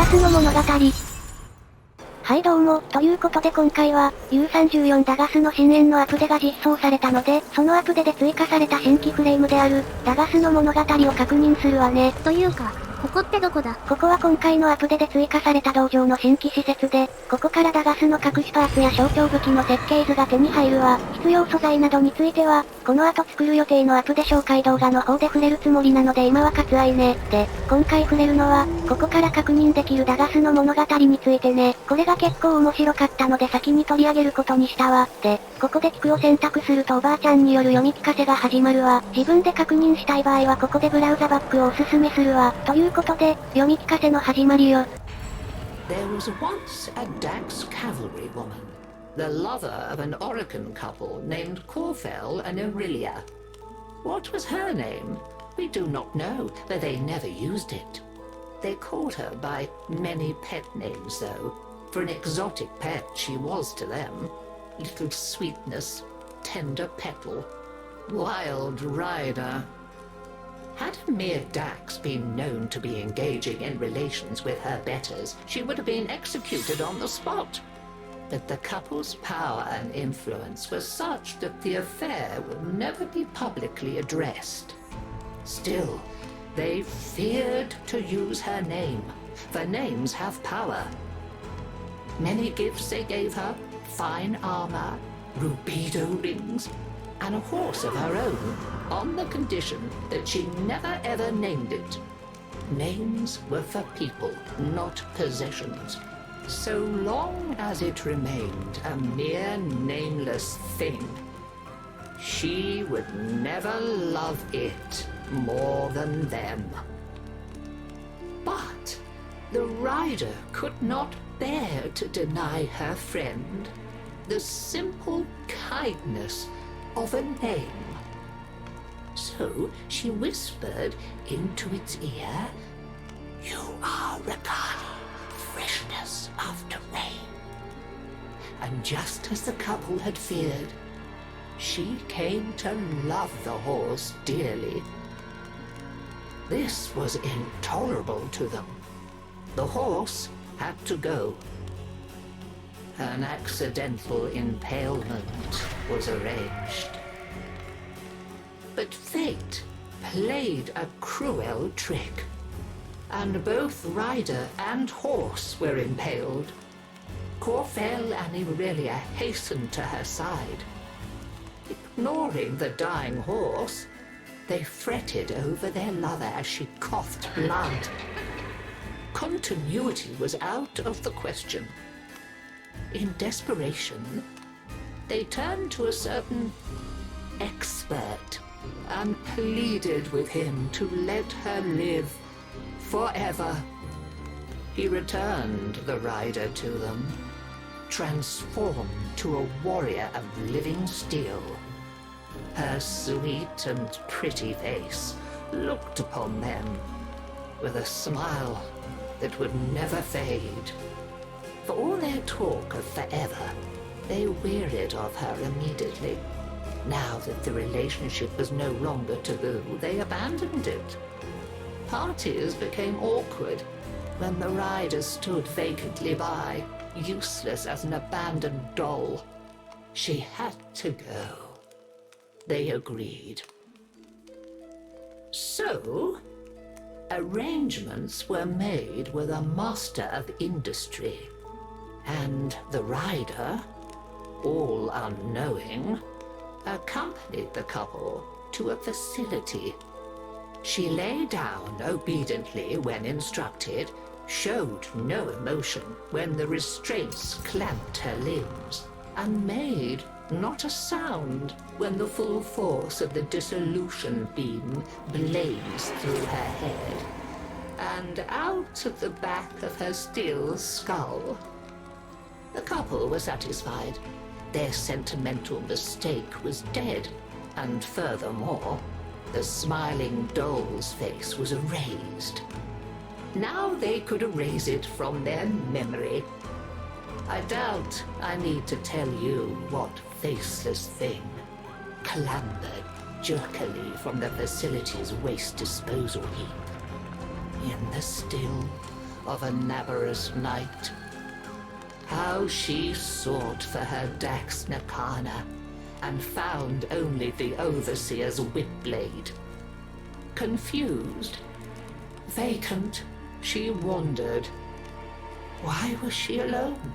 Dagathの物語。はいどうも、ということで今回は、U34 Dagathの深淵のアップデが実装されたので、そのアップデで追加された新規フレームである、Dagathの物語を確認するわね。というか、ここってどこだ？ここは今回のアップデで追加された道場の新規施設で、ここからDagathの隠しパーツや象徴武器の設計図が手に入るわ。必要素材などについては、この後作る予定のアップデ紹介動画の方で触れるつもりなので今は割愛ね。で、今回触れるのは、ここから確認できるDagathの物語についてね。これが結構面白かったので先に取り上げることにしたわ。で、ここで聞くを選択するとおばあちゃんによる読み聞かせが始まるわ。自分で確認したい場合はここでブラウザバックをおすすめするわ。ということで、読み聞かせの始まりよ。There was once a Dax cavalry woman, the lover of an Orokin couple named Corfel and Aurelia. What was her name? We do not know, but they never used it. They called her by many pet names though, for an exotic pet she was to them. Little Sweetness, Tender Petal, Wild Rider. Had a mere Dax been known to be engaging in relations with her betters, she would have been executed on the spot. But the couple's power and influence were such that the affair would never be publicly addressed. Still, they feared to use her name, for names have power. Many gifts they gave her, fine armor, rubido rings, and a horse of her own, on the condition that she never ever named it. Names were for people, not possessions. So long as it remained a mere nameless thing, she would never love it more than them. But the rider could not bear to deny her friend the simple kindness of a name. So she whispered into its ear, "You are Rakani, freshness after rain." And just as the couple had feared, she came to love the horse dearly. This was intolerable to them. The horse had to go. An accidental impalement was arranged. But fate played a cruel trick, and both rider and horse were impaled. Corfel and Aurelia hastened to her side. Ignoring the dying horse, they fretted over their lover as she coughed blood. Continuity was out of the question. In desperation, they turned to a certain expert and pleaded with him to let her live forever. He returned the rider to them, transformed to a warrior of living steel. Her sweet and pretty face looked upon them with a smile that would never fade. For all their talk of forever, they wearied of her immediately. Now that the relationship was no longer taboo, they abandoned it. Parties became awkward when the rider stood vacantly by, useless as an abandoned doll. She had to go. They agreed. So, arrangements were made with a master of industry, and the rider, all unknowing, accompanied the couple to a facility. She lay down obediently when instructed, showed no emotion when the restraints clamped her limbs, and made not a sound when the full force of the dissolution beam blazed through her head, and out of the back of her steel skull. The couple were satisfied. Their sentimental mistake was dead, and furthermore, the smiling doll's face was erased. Now they could erase it from their memory. I doubt I need to tell you what faceless thing clambered jerkily from the facility's waste disposal heap. In the still, of a Nabarus night. How she sought for her Dax Nakana, and found only the Overseer's whip-blade. Confused, vacant, she wandered. Why was she alone?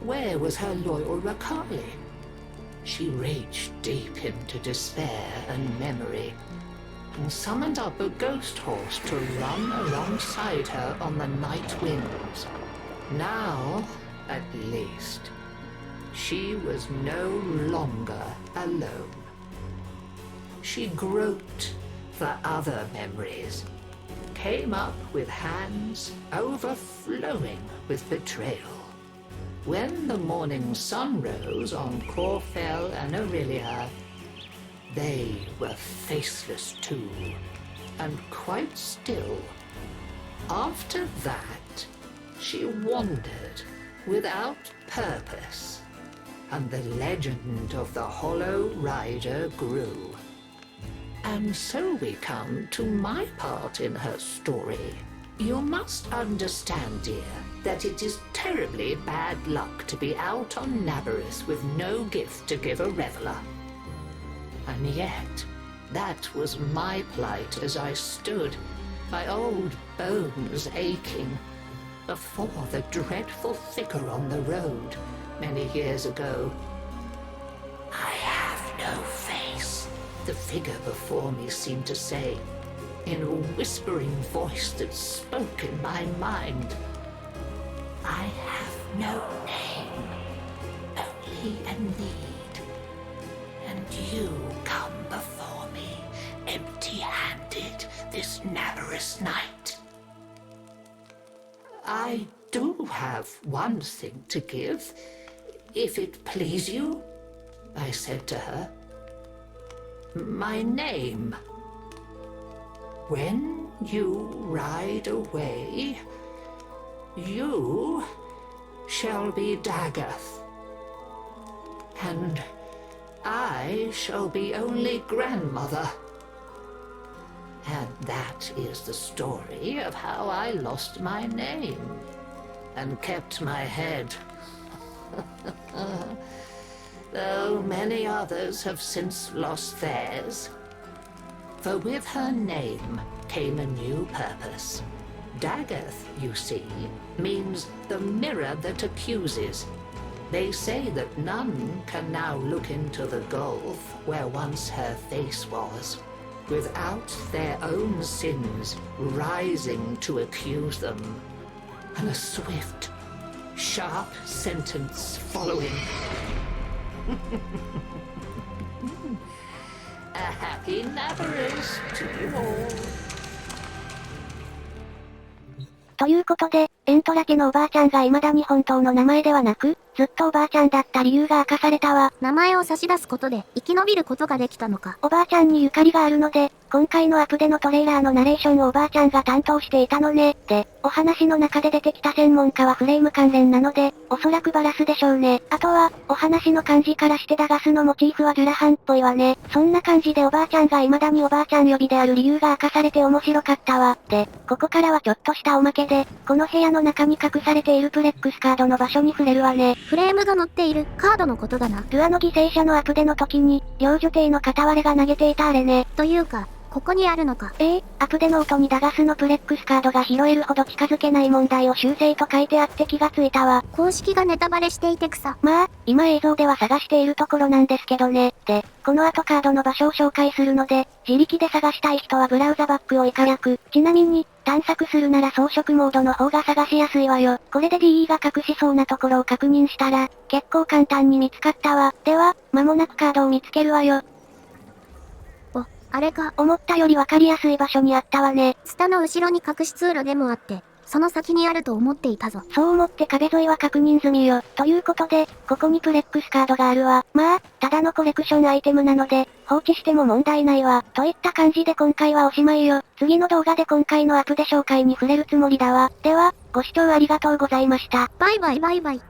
Where was her loyal Rakali? She reached deep into despair and memory, and summoned up a ghost horse to run alongside her on the night winds. Now, at least, she was no longer alone. She groped for other memories, came up with hands overflowing with betrayal. When the morning sun rose on Corfell and Aurelia, they were faceless too, and quite still. After that, she wandered without purpose, and the legend of the Hollow Rider grew. And so we come to my part in her story. You must understand, dear, that it is terribly bad luck to be out on Nabarus with no gift to give a reveler. And yet, that was my plight as I stood, my old bones aching, before the dreadful figure on the road many years ago. I have no face, the figure before me seemed to say, in a whispering voice that spoke in my mind. I have no name, only a need, and you come before me empty-handed this Nabarus night. I do have one thing to give, if it please you, I said to her. My name. When you ride away, you shall be Dagath, and I shall be only grandmother. And that is the story of how I lost my name and kept my head. Though many others have since lost theirs. For with her name came a new purpose. Dagath, you see, means the mirror that accuses. They say that none can now look into the gulf where once her face was, without their own sins rising to accuse them, and a swift, sharp sentence following. A happy Nabarus to you all. ということで、エントラ家のおばあちゃんが未だに本当の名前ではなく、ずっとおばあちゃんだった理由が明かされたわ。名前を差し出すことで生き延びることができたのか。おばあちゃんにゆかりがあるので、今回のアップでのトレーラーのナレーションをおばあちゃんが担当していたのね。で、お話の中で出てきた専門家はフレーム関連なので、おそらくバラスでしょうね。あとは、お話の感じからしてダガスのモチーフはデュラハンっぽいわね。そんな感じでおばあちゃんが未だにおばあちゃん呼びである理由が明かされて面白かったわ。で、ここからはちょっとしたおまけで、この部屋の中に隠されているプレックスカードの場所に触れるわね。フレームが載っているカードのことだな。ルアの犠牲者のアップでの時に、領女帝の片割れが投げていたあれね。というか、ここにあるのか。アプデノートにダガスのプレックスカードが拾えるほど近づけない問題を修正と書いてあって気がついたわ。公式がネタバレしていて草。まあ、今映像では探しているところなんですけどね。で、この後カードの場所を紹介するので、自力で探したい人はブラウザバックを以下略。ちなみに、探索するなら装飾モードの方が探しやすいわよ。これで DE が隠しそうなところを確認したら、結構簡単に見つかったわ。では、間もなくカードを見つけるわよ。あれか。思ったよりわかりやすい場所にあったわね。ツタの後ろに隠し通路でもあって、その先にあると思っていたぞ。そう思って壁沿いは確認済みよ。ということで、ここにプレックスカードがあるわ。まあ、ただのコレクションアイテムなので、放置しても問題ないわ。といった感じで今回はおしまいよ。次の動画で今回のアップで紹介に触れるつもりだわ。では、ご視聴ありがとうございました。バイバイバイバイ。